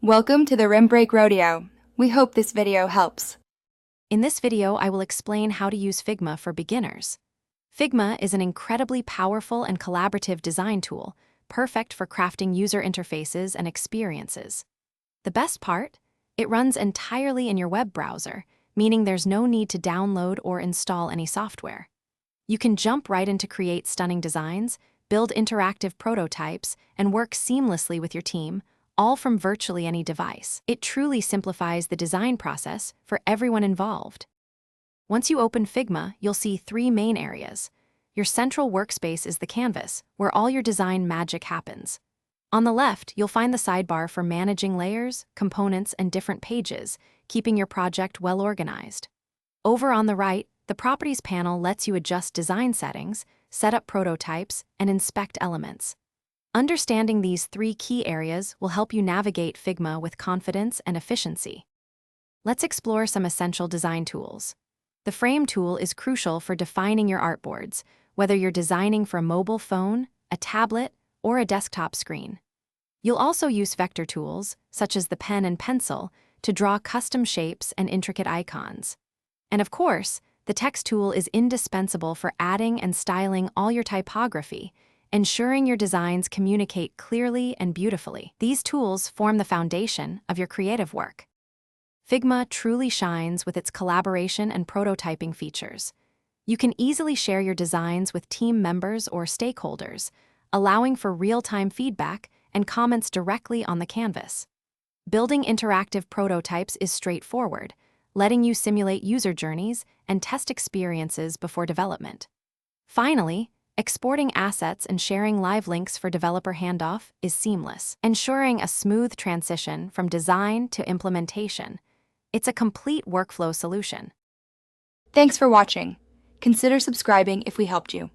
Welcome to the Rim Break Rodeo. We hope this video helps. In this video, I will explain how to use Figma for beginners. Figma is an incredibly powerful and collaborative design tool, perfect for crafting user interfaces and experiences. The best part? It runs entirely in your web browser, meaning there's no need to download or install any software. You can jump right in to create stunning designs, build interactive prototypes, and work seamlessly with your team, all from virtually any device. It truly simplifies the design process for everyone involved. Once you open Figma, you'll see three main areas. Your central workspace is the canvas, where all your design magic happens. On the left, you'll find the sidebar for managing layers, components, and different pages, keeping your project well organized. Over on the right, the Properties panel lets you adjust design settings, set up prototypes, and inspect elements. Understanding these three key areas will help you navigate Figma with confidence and efficiency. Let's explore some essential design tools. The Frame tool is crucial for defining your artboards, whether you're designing for a mobile phone, a tablet, or a desktop screen. You'll also use vector tools, such as the pen and pencil, to draw custom shapes and intricate icons. And of course, the Text tool is indispensable for adding and styling all your typography, ensuring your designs communicate clearly and beautifully. These tools form the foundation of your creative work. Figma truly shines with its collaboration and prototyping features. You can easily share your designs with team members or stakeholders, allowing for real-time feedback and comments directly on the canvas. Building interactive prototypes is straightforward, letting you simulate user journeys and test experiences before development. Finally, exporting assets and sharing live links for developer handoff is seamless, ensuring a smooth transition from design to implementation. It's a complete workflow solution. Thanks for watching. Consider subscribing if we helped you.